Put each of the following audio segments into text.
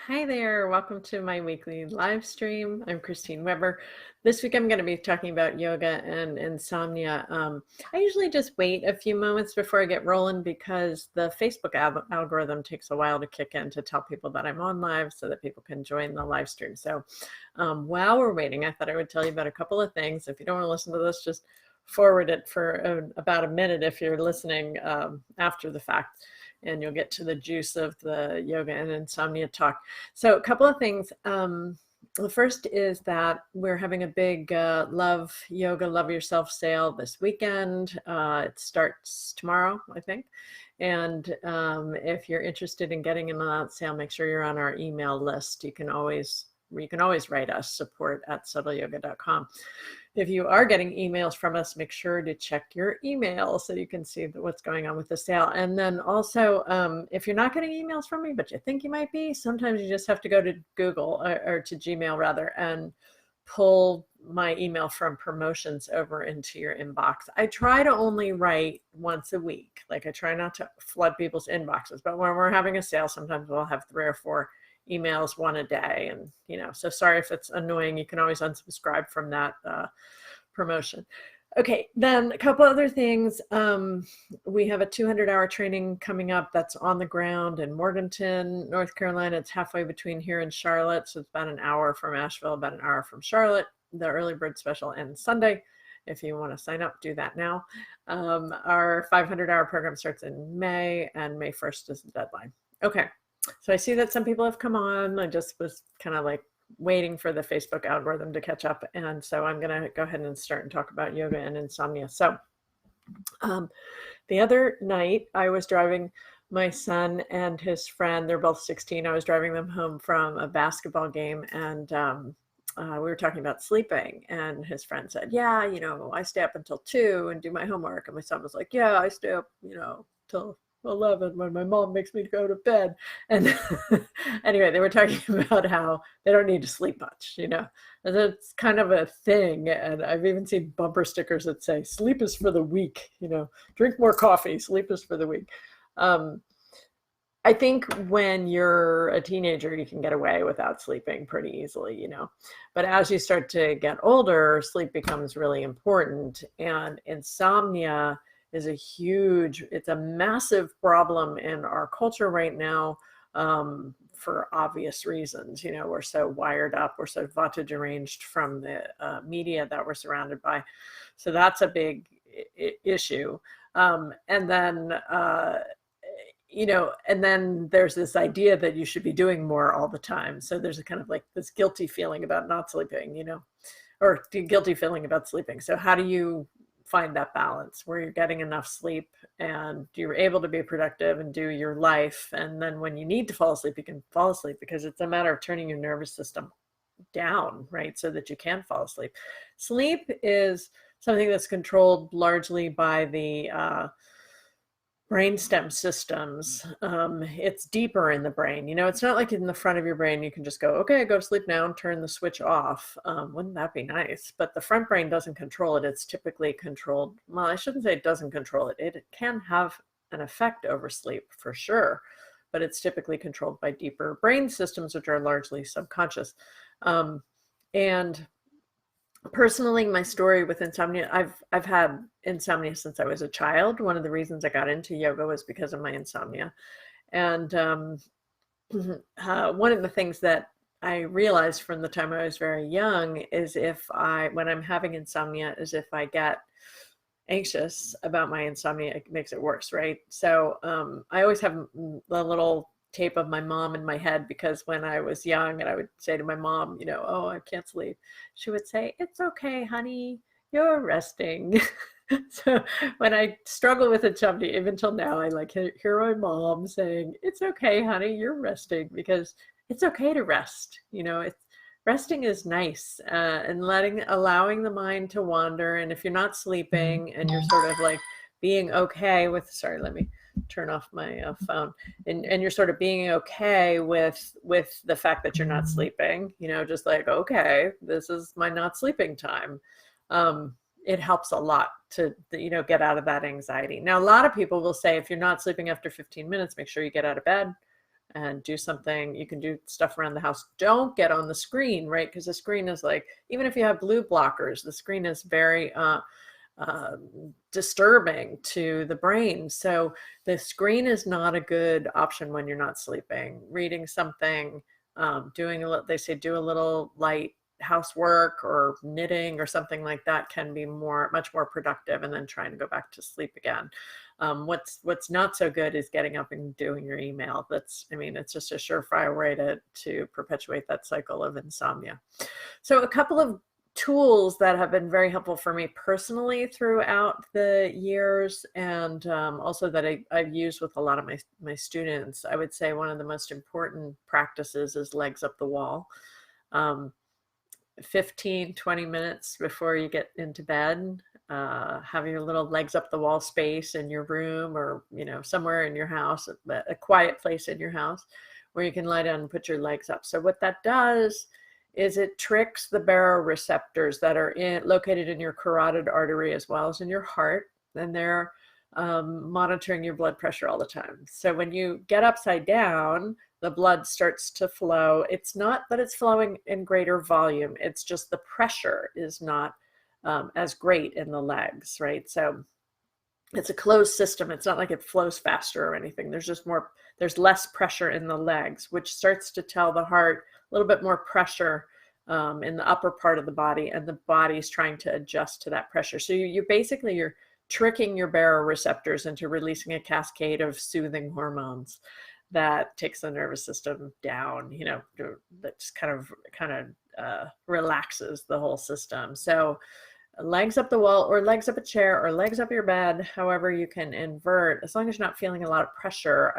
Hi there, welcome to my weekly live stream. I'm Kristine Weber. This week I'm going to be talking about yoga and insomnia. I usually just wait a few moments before I get rolling because the Facebook algorithm takes a while to kick in to tell people that I'm on live so that people can join the live stream. So while we're waiting, I thought I would tell you about a couple of things. If you don't want to listen to this, just forward it for about a minute if you're listening after the fact, and you'll get to the juice of the yoga and insomnia talk. So a couple of things. The first is that we're having a big Love Yoga, Love Yourself sale this weekend. It starts tomorrow, I think. And if you're interested in getting in on that sale, make sure you're on our email list. You can always write us, support@subtleyoga.com. If you are getting emails from us, make sure to check your email so you can see what's going on with the sale. And then also, if you're not getting emails from me, but you think you might be, sometimes you just have to go to Google or to Gmail rather, and pull my email from promotions over into your inbox. I try to only write once a week. Like I try not to flood people's inboxes, but when we're having a sale, sometimes we'll have 3 or 4 emails, one a day. And, so sorry if it's annoying. You can always unsubscribe from that promotion. Okay, then a couple other things. We have a 200-hour training coming up that's on the ground in Morganton, North Carolina. It's halfway between here and Charlotte. So it's about an hour from Asheville, about an hour from Charlotte. The early bird special ends Sunday. If you want to sign up, do that now. Our 500-hour program starts in May, and May 1st is the deadline. Okay. So I see that some people have come on. I just was kind of like waiting for the Facebook algorithm to catch up. And so I'm going to go ahead and start and talk about yoga and insomnia. So the other night I was driving my son and his friend. They're both 16. I was driving them home from a basketball game, and we were talking about sleeping. And his friend said, yeah, I stay up until 2 and do my homework. And my son was like, yeah, I stay up, till 11 when my mom makes me go to bed. And anyway, they were talking about how they don't need to sleep much, and it's kind of a thing. And I've even seen bumper stickers that say sleep is for the weak, drink more coffee, sleep is for the weak. I think when you're a teenager, you can get away without sleeping pretty easily, but as you start to get older, sleep becomes really important. And insomnia is it's a massive problem in our culture right now, for obvious reasons. We're so wired up, we're so vata deranged from the media that we're surrounded by. So that's a big issue. And then, and then there's this idea that you should be doing more all the time. So there's a kind of like this guilty feeling about not sleeping, or the guilty feeling about sleeping. So how do you find that balance where you're getting enough sleep and you're able to be productive and do your life? And then when you need to fall asleep, you can fall asleep, because it's a matter of turning your nervous system down, right? So that you can fall asleep. Sleep is something that's controlled largely by the brainstem systems. It's deeper in the brain. It's not like in the front of your brain you can just go, okay, go to sleep now and turn the switch off. Wouldn't that be nice? But the front brain doesn't control it. It's typically controlled. Well, I shouldn't say it doesn't control it. It can have an effect over sleep for sure, but it's typically controlled by deeper brain systems, which are largely subconscious. And personally, my story with insomnia, I've had insomnia since I was a child. One of the reasons I got into yoga was because of my insomnia. And one of the things that I realized from the time I was very young is when I'm having insomnia, is if I get anxious about my insomnia, it makes it worse, right? So I always have a little tape of my mom in my head, because when I was young and I would say to my mom, oh, I can't sleep, she would say, it's okay, honey, you're resting. So when I struggle with insomnia, even till now, I hear my mom saying, it's okay, honey, you're resting, because it's okay to rest. Resting is nice, and allowing the mind to wander. And if you're not sleeping and you're sort of like being okay with, sorry, let me turn off my phone, and you're sort of being okay with the fact that you're not sleeping, just like, okay, this is my not sleeping time. It helps a lot to, get out of that anxiety. Now, a lot of people will say, if you're not sleeping after 15 minutes, make sure you get out of bed. and do something. You can do stuff around the house. Don't get on the screen, right? Because the screen is like, even if you have blue blockers, the screen is very disturbing to the brain. So the screen is not a good option when you're not sleeping. Reading something, doing they say do a little light housework or knitting or something like that can be much more productive, and then trying to go back to sleep again. What's not so good is getting up and doing your email. It's just a surefire way to perpetuate that cycle of insomnia. So a couple of tools that have been very helpful for me personally throughout the years, and also that I've used with a lot of my students. I would say one of the most important practices is legs up the wall. 15-20 minutes before you get into bed, have your little legs up the wall space in your room, or somewhere in your house, a quiet place in your house where you can lie down and put your legs up. So what that does is it tricks the baroreceptors that are located in your carotid artery as well as in your heart, and they're monitoring your blood pressure all the time. So when you get upside down, the blood starts to flow. It's not that it's flowing in greater volume, it's just the pressure is not as great in the legs, right? So it's a closed system. It's not like it flows faster or anything. There's less pressure in the legs, which starts to tell the heart a little bit more pressure in the upper part of the body, and the body's trying to adjust to that pressure. So you're tricking your baroreceptors into releasing a cascade of soothing hormones that takes the nervous system down, that just kind of relaxes the whole system. So legs up the wall, or legs up a chair, or legs up your bed, however you can invert, as long as you're not feeling a lot of pressure.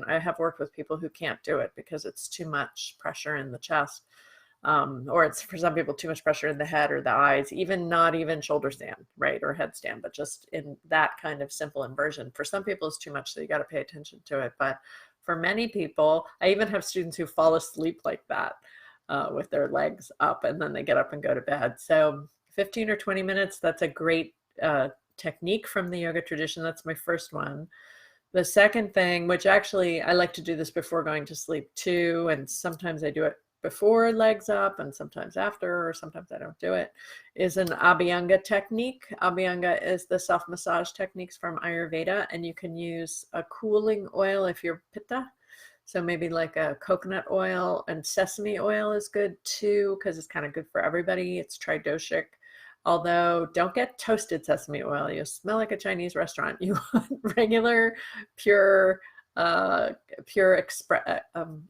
I have worked with people who can't do it because it's too much pressure in the chest, or it's, for some people, too much pressure in the head or the eyes, not even shoulder stand, right, or headstand, but just in that kind of simple inversion. For some people it's too much, so you got to pay attention to it. But for many people, I even have students who fall asleep like that with their legs up, and then they get up and go to bed. So 15 or 20 minutes, that's a great technique from the yoga tradition. That's my first one. The second thing, which actually I like to do this before going to sleep too, and sometimes I do it before legs up and sometimes after, or sometimes I don't do it, is an Abhyanga technique. Abhyanga is the self-massage techniques from Ayurveda, and you can use a cooling oil if you're pitta. So maybe like a coconut oil, and sesame oil is good too, because it's kind of good for everybody. It's tridoshic. Although don't get toasted sesame oil. You smell like a Chinese restaurant. You want regular, pure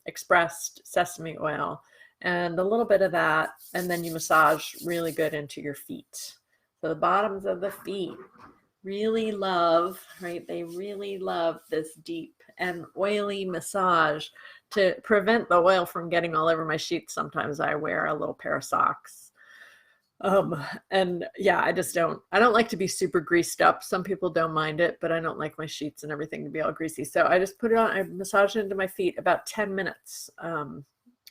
expressed sesame oil, and a little bit of that, and then you massage really good into your feet. So the bottoms of the feet really love, right? They really love this deep and oily massage. To prevent the oil from getting all over my sheets, sometimes I wear a little pair of socks. And yeah, I don't like to be super greased up. Some people don't mind it, but I don't like my sheets and everything to be all greasy. So I just put it on, I massage it into my feet about 10 minutes,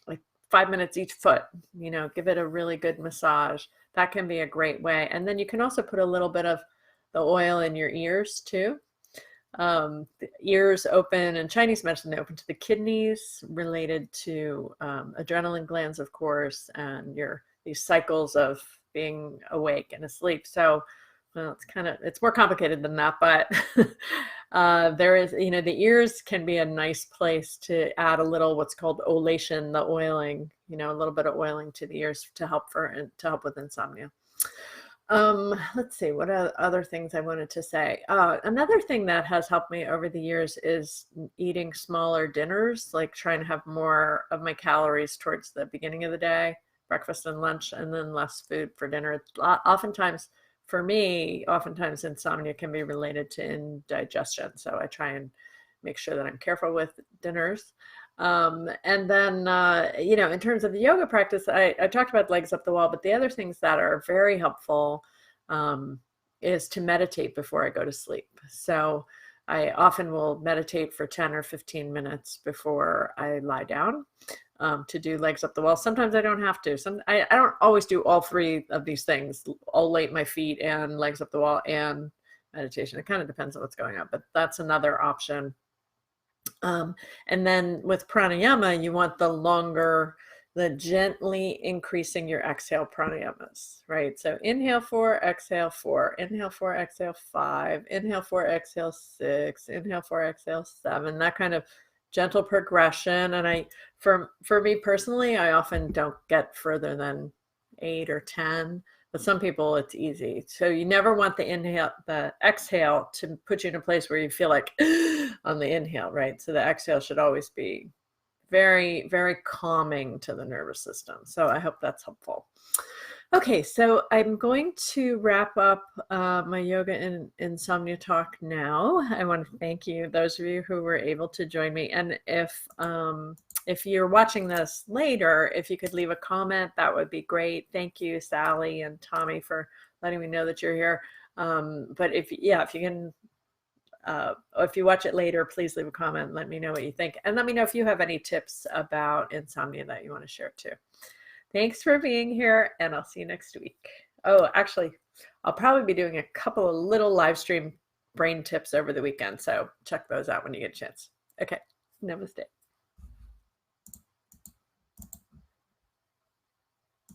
like 5 minutes each foot, give it a really good massage. That can be a great way. And then you can also put a little bit of the oil in your ears too. The ears open, in Chinese medicine, they open to the kidneys, related to adrenaline glands, of course, and these cycles of being awake and asleep. So, well, it's more complicated than that, but there is, the ears can be a nice place to add a little what's called olation, the oiling, a little bit of oiling to the ears to help with insomnia. Let's see, what other things I wanted to say. Another thing that has helped me over the years is eating smaller dinners, like trying to have more of my calories towards the beginning of the day, breakfast and lunch, and then less food for dinner. Oftentimes, for me, insomnia can be related to indigestion. So I try and make sure that I'm careful with dinners. And then, in terms of the yoga practice, I talked about legs up the wall, but the other things that are very helpful is to meditate before I go to sleep. So I often will meditate for 10 or 15 minutes before I lie down to do legs up the wall. Sometimes I don't have to. I don't always do all three of these things, olate my feet and legs up the wall and meditation. It kind of depends on what's going on, but that's another option. And then with pranayama, you want the gently increasing your exhale pranayamas, right? So inhale 4, exhale 4, inhale 4, exhale 5, inhale 4, exhale 6, inhale 4, exhale 7, that kind of gentle progression. And for me personally, I often don't get further than 8 or 10. But some people it's easy. So you never want the exhale to put you in a place where you feel like on the inhale, right? So the exhale should always be very, very calming to the nervous system. So I hope that's helpful. Okay, so I'm going to wrap up my yoga and insomnia talk now. I want to thank you, those of you who were able to join me. And if you're watching this later, if you could leave a comment, that would be great. Thank you, Sally and Tommy, for letting me know that you're here. But if you can, if you watch it later, please leave a comment and let me know what you think. And let me know if you have any tips about insomnia that you want to share too. Thanks for being here, and I'll see you next week. Oh, actually, I'll probably be doing a couple of little live stream brain tips over the weekend, so check those out when you get a chance. Okay, namaste.